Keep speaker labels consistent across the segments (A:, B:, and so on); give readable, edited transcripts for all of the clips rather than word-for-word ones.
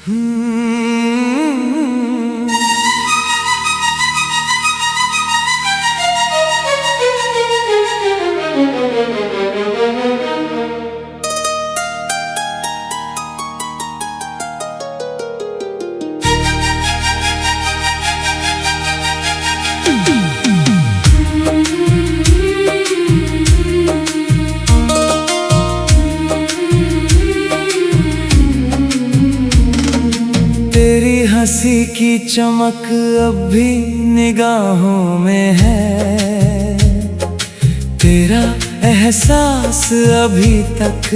A: तेरी हंसी की चमक अब भी निगाहों में है, तेरा एहसास अभी तक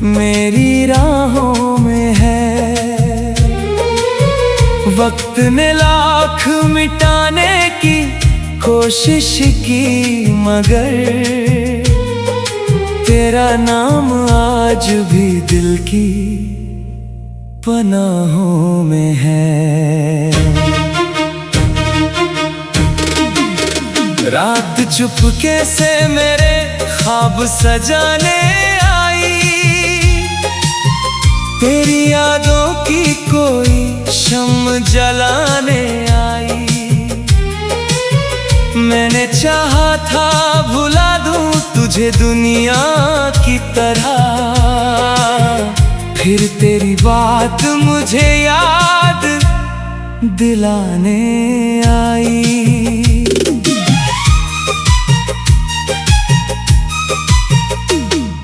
A: मेरी राहों में है। वक्त ने लाख मिटाने की कोशिश की मगर तेरा नाम आज भी दिल की पनाहों में है। रात चुपके से मेरे ख्वाब सजाने आई, तेरी यादों की कोई शम्म जलाने आई। मैंने चाहा था भुला दूं तुझे दुनिया की तरह, फिर तेरी बात मुझे याद दिलाने आई।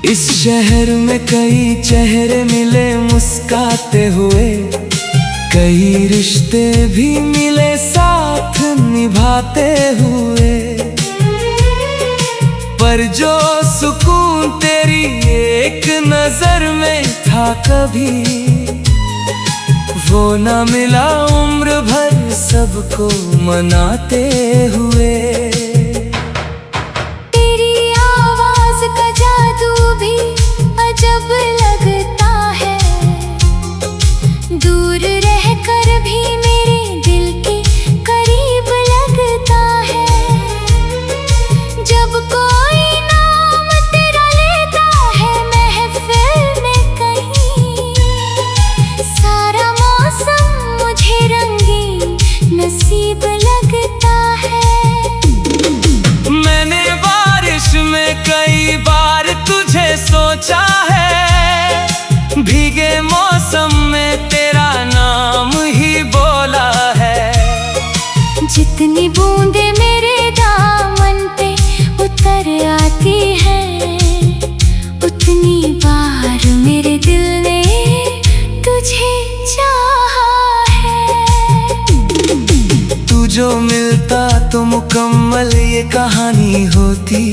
A: इस शहर में कई चेहरे मिले मुस्काते हुए, कई रिश्ते भी मिले साथ निभाते हुए, पर जो सुकून तेरी एक नजर में था कभी वो ना मिला उम्र भर सबको मनाते हुए।
B: तेरी आवाज का जादू भी अजब लगता है, दूर रहकर भी मेरे दिल के करीब लगता है। जब कोई नाम तेरा लेता है महफिल में कहीं, सारा मौसम मुझे रंगीन नसीब लगता है।
A: मैंने बारिश में कई बार तुझे सोचा है, भीगे मौसम में तेरा नाम ही बोला है।
B: जितनी बूंदे मेरे दामन पे उतर आती हैं, उतनी बार मेरे दिल ने तुझे चाहा है।
A: तू जो मिलता तो मुकम्मल ये कहानी होती,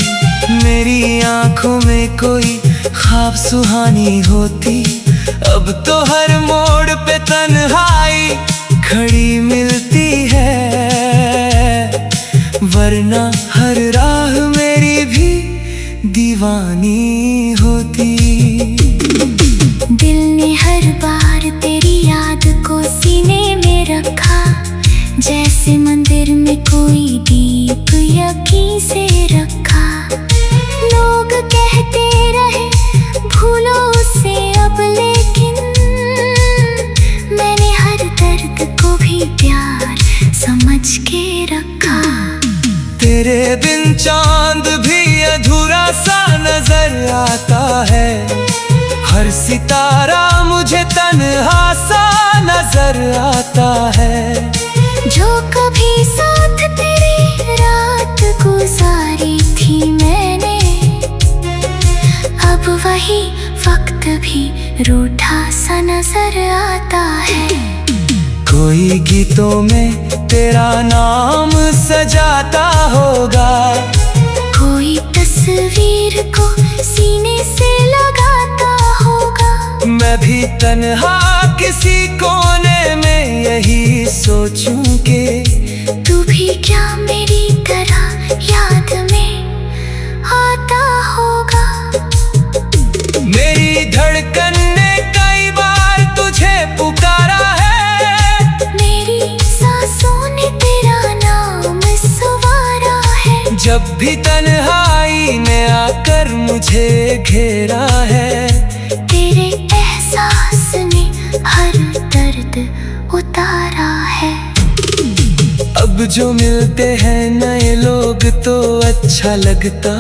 A: मेरी आंखों में कोई ख्वाब सुहानी होती। अब तो हर मोड़ पे तन्हाई खड़ी मिलती है, वरना हर राह मेरी भी दीवानी होती।
B: दिल ने हर बार तेरी याद को सीने में रखा, जैसे मंदिर में कोई दीप यकीन से रखा। लोग कहते रहे भूलो उसे अब, लेकिन मैंने हर दर्द को भी प्यार समझ के रखा।
A: तेरे बिन चांद भी अधूरा सा नजर आता है, हर सितारा मुझे तन्हा सा नजर आता है।
B: जो कभी साथ तेरी रात गुजारी थी मैंने, अब वही वक्त भी रूठा सा नजर आता है।
A: कोई गीतों में तेरा नाम सजाता होगा,
B: कोई तस्वीर को सीने से लगाता होगा।
A: मैं भी तन्हा किसी कोने में यही सोचूं के
B: तू भी क्या मेरी तरह याद में आता होगा।
A: मेरी धड़कन ने कई बार तुझे पुकारा है,
B: मेरी सांसों ने तेरा नाम सवारा है।
A: जब भी तन्हाई ने आकर मुझे घेरा है,
B: तेरे एहसास ने हर दर्द उतारा है।
A: अब जो मिलते हैं नए लोग तो अच्छा लगता,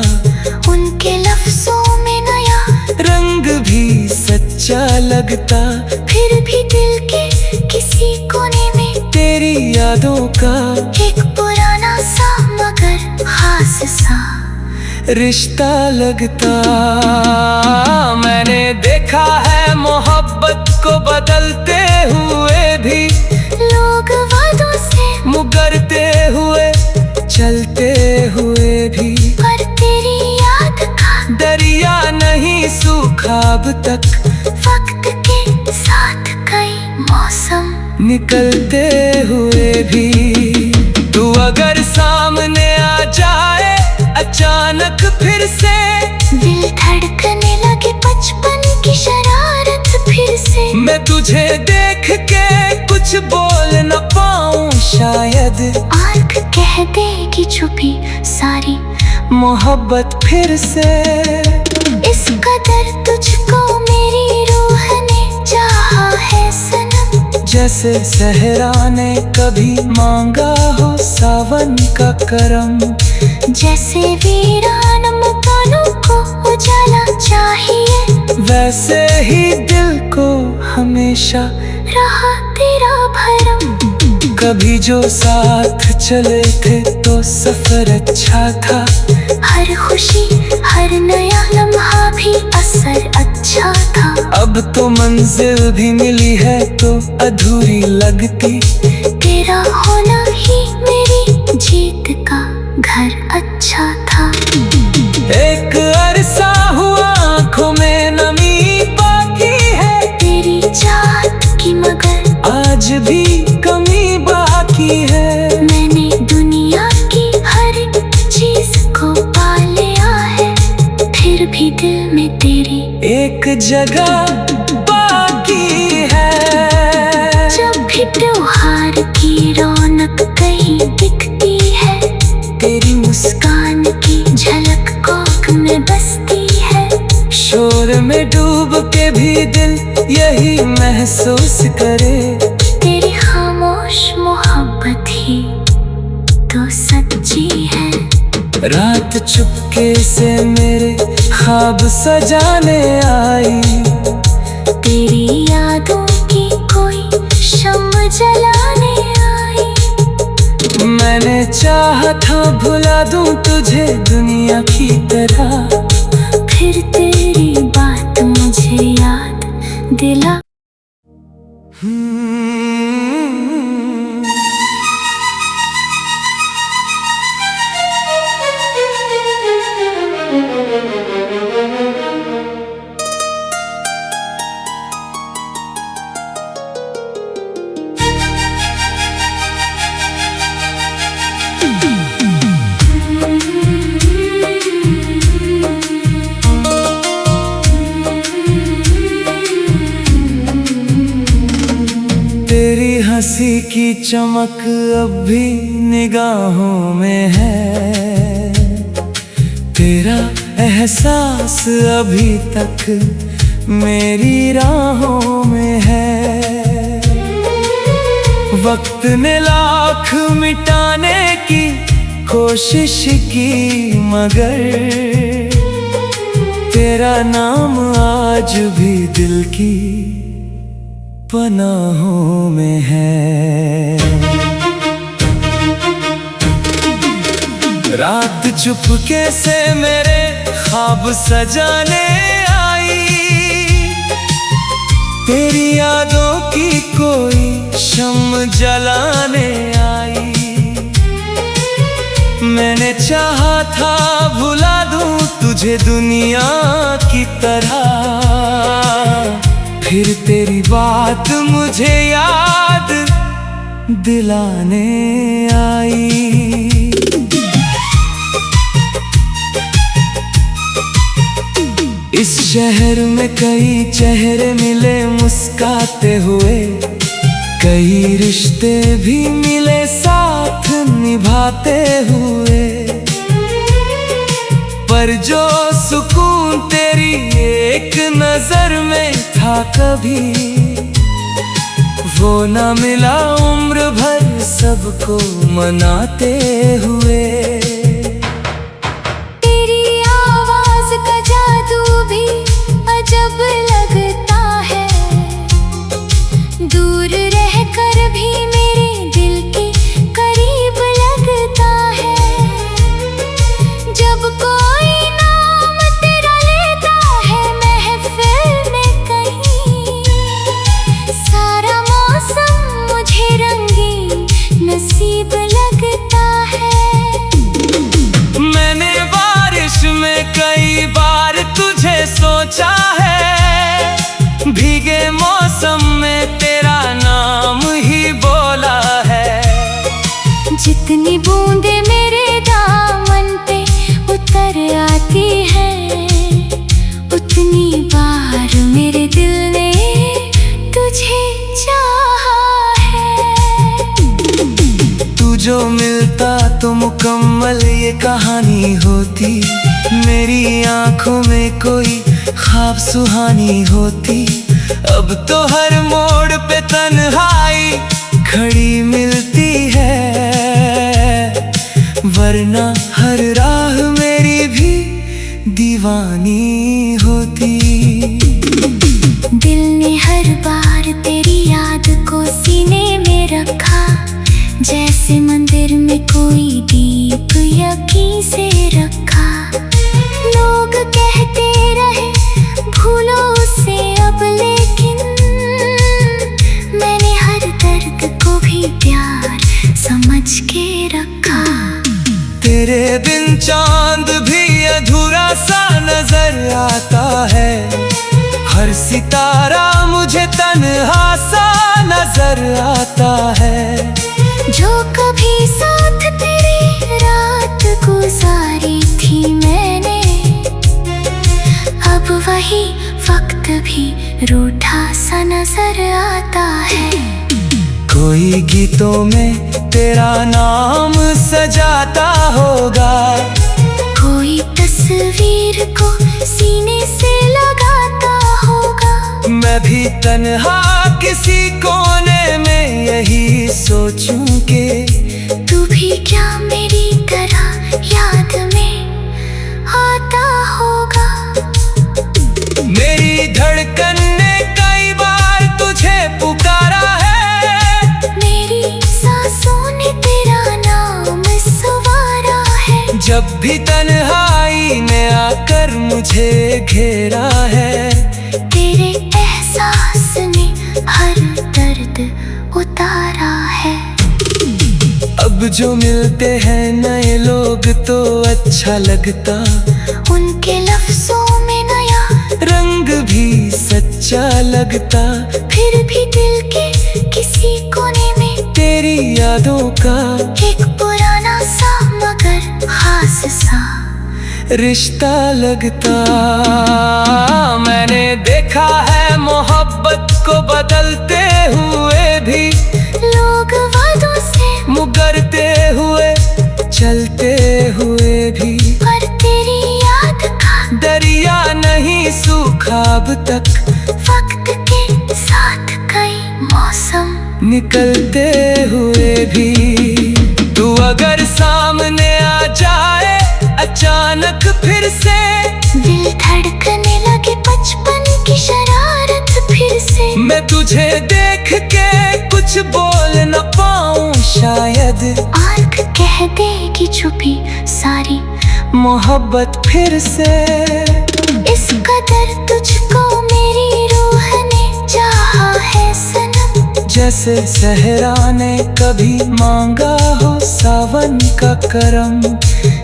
B: उनके लफ्जों में नया
A: रंग भी सच्चा लगता।
B: फिर भी दिल के किसी कोने में
A: तेरी यादों का
B: एक पुराना सा मगर खास सा
A: रिश्ता लगता। मैंने देखा है मोहब्बत को बदलते हुए भी,
B: लोग वादों से
A: मुकरते हुए चलते हुए भी।
B: पर तेरी याद का
A: दरिया नहीं सूखा अब तक,
B: वक्त के साथ कई मौसम
A: निकलते हुए भी। तू अगर सामने आ जाए अचानक फिर से,
B: दिल धड़कने लगे बचपन की शरारत फिर से।
A: मैं तुझे देख के कुछ बोल न पाऊं शायद,
B: आँख कह देगी छुपी सारी
A: मोहब्बत फिर से।
B: इस कदर तुझको मेरी रूह ने चाहा है सनम,
A: जैसे सहरा ने कभी मांगा हो सावन का करम।
B: जैसे वीरान मकानों को उजाला चाहिए,
A: वैसे ही दिल को हमेशा
B: रहा तेरा भरम।
A: कभी जो साथ चले थे तो सफर अच्छा था,
B: हर खुशी हर नया लम्हा भी असर अच्छा था।
A: अब तो मंजिल भी मिली है तो अधूरी लगती,
B: तेरा होना ही मेरी जीत का घर अच्छा था।
A: एक अरसा हुआ आँखों में नमी बाकी है,
B: तेरी चाहत की मगर
A: आज भी कमी बाकी है।
B: मैंने दुनिया की हर एक चीज को पा लिया है, फिर भी दिल में तेरी
A: एक जगह बाकी है।
B: जब भी त्योहार की रौनक कहीं दिखती है,
A: तेरी
B: मुस्कान की झलक कोक में बसती है।
A: शोर में डूब के भी दिल यही महसूस करे,
B: तेरी खामोश मोहब्बत ही तो सच्ची है।
A: रात चुपके से मेरे ख्वाब सजाने आई,
B: तेरी यादों की कोई शम्म जलाने आई।
A: मैंने चाहा था भुला दूं तुझे दुनिया की तरह,
B: फिर तेरी बात मुझे याद दिला।
A: तेरी हंसी की चमक अब भी निगाहों में है, तेरा एहसास अभी तक मेरी राहों में है। वक्त ने लाख मिटाने की कोशिश की मगर तेरा नाम आज भी दिल की पनाहों में है। रात चुपके से मेरे ख्वाब सजाने आई, तेरी यादों की कोई शम्म जलाने आई। मैंने चाहा था भुला दूं तुझे दुनिया की तरह, फिर तेरी बात मुझे याद दिलाने आई। इस शहर में कई चेहरे मिले मुस्काते हुए, कई रिश्ते भी मिले साथ निभाते हुए, पर जो सुकून तेरी एक नजर में था कभी, वो ना मिला उम्र भर सबको मनाते हुए।
B: तेरी आवाज का जादू भी अजब लगता है, दूर रहकर भी मेरे दिल के करीब लगता है। जब कोई नाम तेरा लेता है महफिल में कहीं, सारा मौसम मुझे रंगीन नसीब लगता है।
A: मैंने बारिश में कई बार तुझे सोचा है, भीगे मौसम में तेरा नाम ही बोला है।
B: जितनी बूंदे मेरे दामन पे उतर आती है, उतनी बार मेरे दिल ने तुझे चाहा है।
A: तू जो मिलता तो मुकम्मल ये कहानी होती, मेरी आंखों में कोई ख्वाब सुहानी होती। अब तो हर मोड़ पे तन्हाई खड़ी मिलती है, वरना हर राह मेरी भी दीवानी होती।
B: दिल ने हर बार तेरी याद को सीने में रखा, जैसे मंदिर में कोई दीप यकीन से रखा। लोग कहते रहे भूलो उसे अब, लेकिन मैंने हर दर्द को भी प्यार समझ के रखा।
A: तेरे बिन चांद भी अधूरा सा नजर आता है, हर सितारा मुझे तन्हा सा नजर आता है।
B: जो कभी साथ तेरी रात गुजारी थी मैंने, अब वही वक्त भी रूठा सा नजर आता है।
A: कोई गीतों में तेरा नाम सजाता होगा,
B: कोई तस्वीर को सीने से लगाता होगा।
A: मैं भी तन्हा किसी कोने में यही सोचूं के
B: तू भी क्या मेरी तरह याद में आता होगा।
A: मेरी धड़कन ने कई बार तुझे पुकारा है,
B: मेरी सांसों ने तेरा नाम सवारा है।
A: जब भी तन्हाई ने आकर मुझे घेरा है,
B: तेरे एहसास ने हर दर्द उतारा है।
A: अब जो मिलते हैं नए लोग तो अच्छा लगता,
B: उनके लफ्जों में नया
A: रंग भी सच्चा लगता।
B: फिर भी दिल के किसी कोने में
A: तेरी यादों का
B: एक पुराना सा मगर खास सा
A: रिश्ता लगता। मैंने देखा है मोहब्बत को बदलते हुए भी,
B: लोग वादों से
A: मुकरते हुए चलते हुए भी।
B: पर तेरी याद का
A: दरिया नहीं सूखा अब तक,
B: वक्त के साथ कई मौसम
A: निकलते हुए भी। तू अगर सामने आ जाए अचानक फिर से,
B: दिल धड़कने लगे बचपन की शरारत फिर से।
A: मैं तुझे देख के कुछ बोल न पाऊं शायद,
B: आँख कह देगी छुपी सारी
A: मोहब्बत फिर से।
B: इस कदर तुझको मेरी रूह ने चाहा है सनम,
A: जैसे सहरा ने कभी मांगा हो सावन का करम।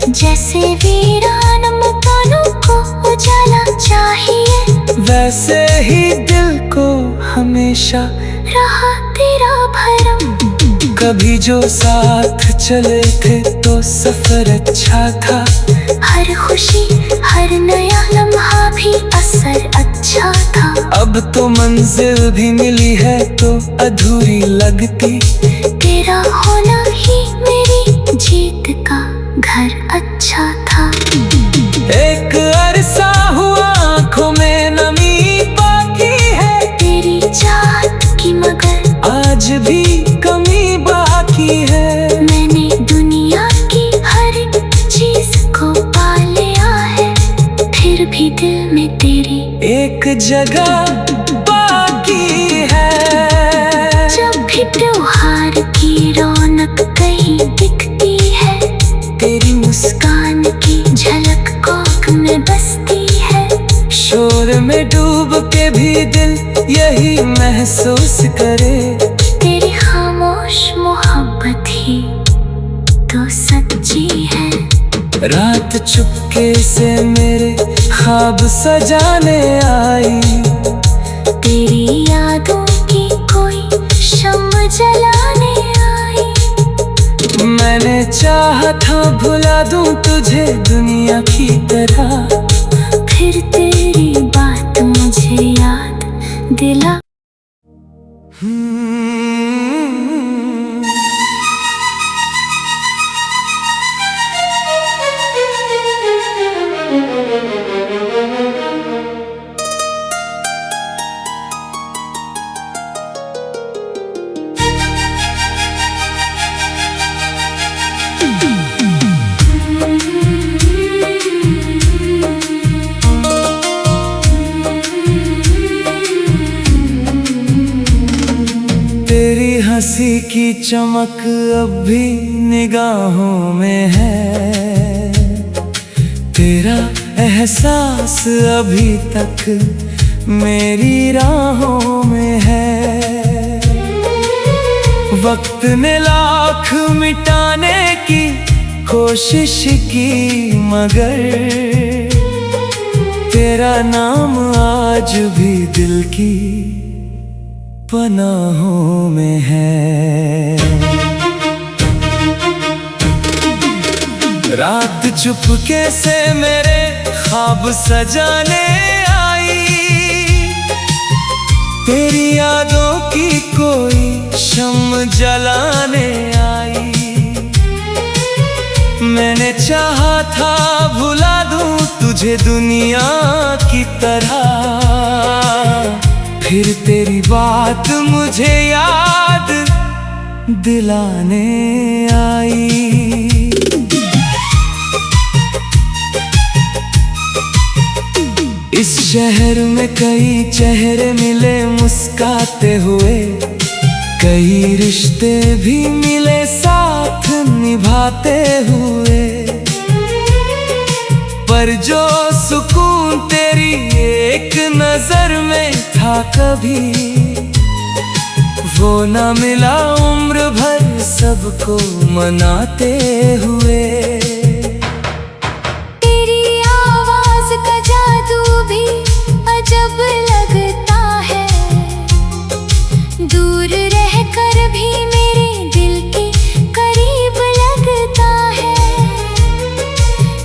B: जैसे वीरान मकानों को उजाला चाहिए,
A: वैसे ही दिल को हमेशा
B: रहा तेरा भरम।
A: कभी जो साथ चले थे तो सफर अच्छा था,
B: हर खुशी हर नया लम्हा भी असर अच्छा था।
A: अब तो मंजिल भी मिली है तो अधूरी लगती,
B: तेरा होना ही मेरी जीत का घर अच्छा था।
A: एक अरसा हुआ आंखों में नमी बाकी है,
B: तेरी चाहत की मगर
A: आज आज भी कमी बाकी है।
B: मैंने दुनिया की हर एक चीज को पा लिया है, फिर भी दिल में तेरी
A: एक जगह बाकी है।
B: जब भी त्योहार की रौनक कहीं दिखती है, तेरी मुस्कान की झलक आँख में बसती है।
A: शोर में डूब के भी दिल यही महसूस करे,
B: तेरी खामोश मोहब्बत ही तो सच्ची है।
A: रात चुपके से मेरे ख्वाब सजाने आई,
B: तेरी यादों की कोई शम्म जलाने आई।
A: मैंने चाहा था भुला दूं तुझे दुनिया की तरह,
B: फिर तेरी बात मुझे याद दिला।
A: तेरी हंसी की चमक अब भी निगाहों में है, तेरा एहसास अभी तक मेरी राहों में है। वक्त ने लाख मिटाने की कोशिश की, मगर तेरा नाम आज भी दिल की पनाहों में है। रात चुपके से मेरे ख्वाब सजाने आई, तेरी यादों की कोई शम्म जलाने आई। मैंने चाहा था भुला दूं तुझे दुनिया की तरह, फिर तेरी बात मुझे याद दिलाने आई। इस शहर में कई चेहरे मिले मुस्काते हुए, कई रिश्ते भी मिले साथ निभाते हुए, पर जो सुकून तेरी एक नजर में था कभी, वो ना मिला उम्र भर सबको मनाते हुए।
B: तेरी आवाज का जादू भी अजब लगता है, दूर रहकर भी मेरे दिल के करीब लगता है।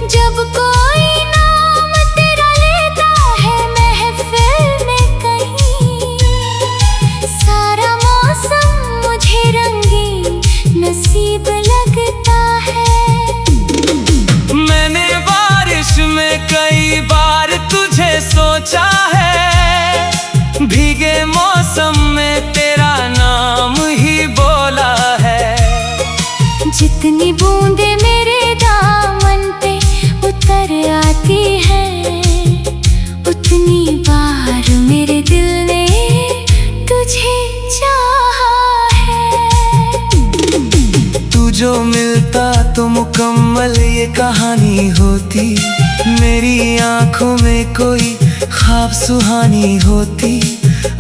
B: जब कोई नाम तेरा लेता है महफिल में कहीं, सारा मौसम मुझे रंगीन नसीब लगता है।
A: मैंने बारिश में कई बार तुझे सोचा है, भीगे मौसम में तेरा नाम ही बोला है।
B: जितनी बूंदे मेरे दामन पे उतर आती है, उतनी बार मेरे दिल ने तुझे चाहा है।
A: तू जो मिलता तो मुकम्मल ये कहानी होती, मेरी आंखों में कोई ख्वाब सुहानी होती।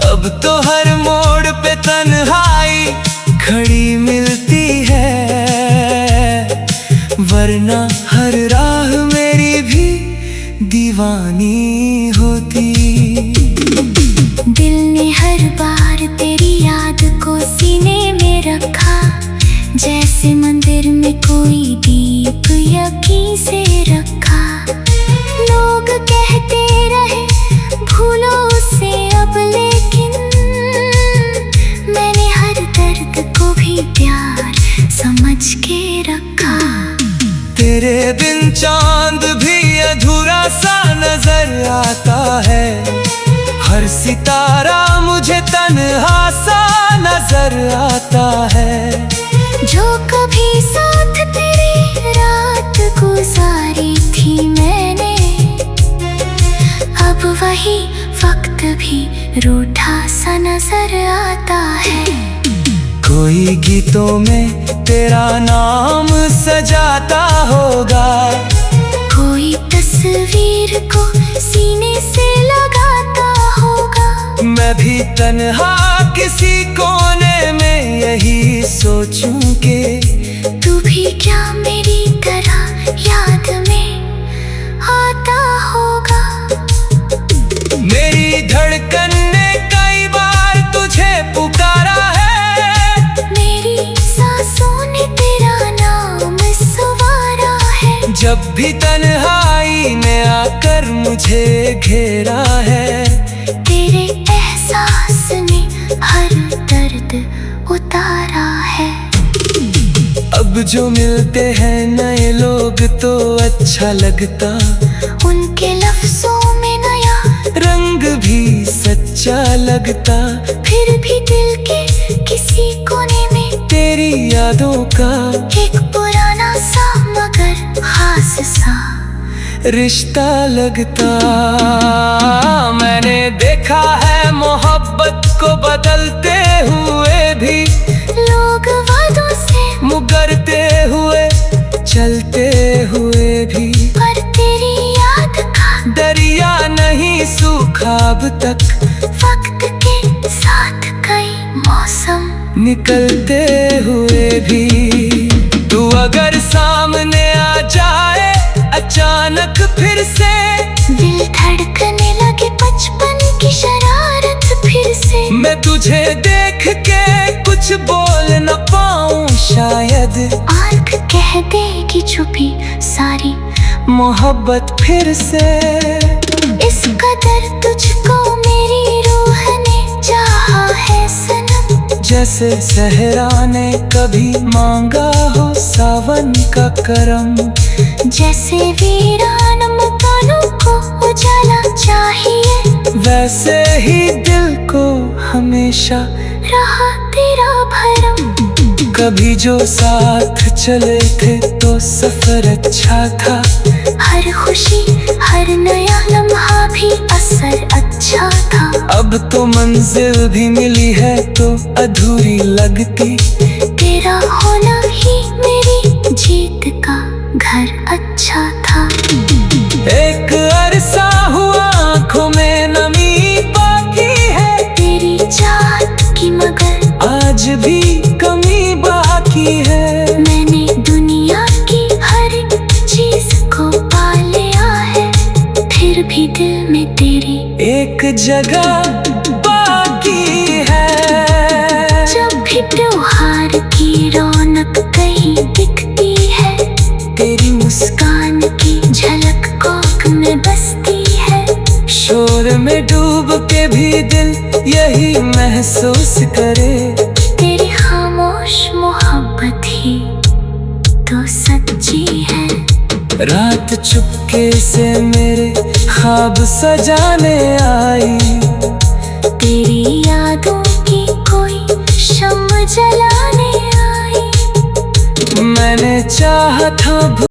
A: अब तो हर मोड़ पे तन्हाई खड़ी मिलती है, वरना हर राह मेरी भी दीवानी होती।
B: दिल ने हर बार तेरी याद को सीने में रखा, जैसे मंदिर में कोई दीप यकीन से रखा। लोग कहते रहे भूलो उसे अब, लेकिन मैंने हर दर्द को भी प्यार समझ के रखा।
A: तेरे बिन चांद भी अधूरा सा नजर आता है, हर सितारा मुझे तन्हा सा नजर नजर आता है।
B: जो कभी साथ तेरे रात गुजारी थी मैंने, अब वही वक्त भी रूठा सा नजर आता है।
A: कोई गीतों में तेरा नाम सजाता होगा,
B: कोई तस्वीर को सीने से लगाता होगा।
A: मैं भी तन्हा किसी कोने में यही सोचूं के
B: तू भी क्या मेरी तरह याद में आता होगा।
A: मेरी धड़कन ने कई बार तुझे पुकारा है,
B: मेरी सांसों ने तेरा नाम सवारा है।
A: जब भी तन्हाई ने आकर मुझे घेरा है,
B: तेरे एहसास ने हर दर्द उतारा है।
A: अब जो मिलते हैं नए लोग तो अच्छा लगता,
B: उनके लफ्जों में नया
A: रंग भी सच्चा लगता।
B: फिर भी दिल के किसी कोने में
A: तेरी यादों का
B: एक पुराना सा मगर खास सा
A: रिश्ता लगता। मैंने देखा है मोहब्बत को बदलते हुए भी,
B: लोग वादों से
A: मुकरते हुए चलते हुए भी।
B: पर तेरी याद का
A: दरिया नहीं सूखा अब तक,
B: वक्त के साथ कई मौसम
A: निकलते हुए भी। तू अगर सामने आ जाए अचानक फिर से,
B: दिल धड़कने लगे बचपन की शरारत फिर से।
A: मैं तुझे देख के कुछ बोल न पाऊं शायद,
B: आँख कह देगी छुपी सारी
A: मोहब्बत फिर से।
B: इस कदर तुझको मेरी रूह ने चाहा है सनम,
A: जैसे सहरा ने कभी मांगा हो सावन का करम।
B: जैसे वीरान मकानों को उजाला चाहिए,
A: वैसे ही दिल को हमेशा
B: रहा तेरा भरम।
A: कभी जो साथ चले थे तो सफर अच्छा था,
B: हर खुशी हर नया लम्हा भी असर अच्छा था।
A: अब तो मंजिल भी मिली है तो अधूरी लगती,
B: तेरा होना ही मेरी जीत का घर अच्छा था।
A: एक अरसा हुआ आँखों में नमी बाकी है,
B: तेरी चाहत की मगर
A: आज भी कमी बाकी है।
B: मैंने दुनिया की हर चीज को पा लिया है, फिर भी दिल में तेरी
A: एक जगह बाकी है।
B: जब भी त्योहार की रौनक कहीं दिखती है,
A: तेरी
B: मुस्कान की झलक कोक में बसती है।
A: शोर में डूब के भी दिल यही महसूस करे,
B: तेरी खामोश मोहब्बत ही तो सच्ची है।
A: रात चुपके से मेरे ख्वाब सजाने आई,
B: तेरी यादों की कोई शम्म जलाने आई।
A: मैंने चाहा था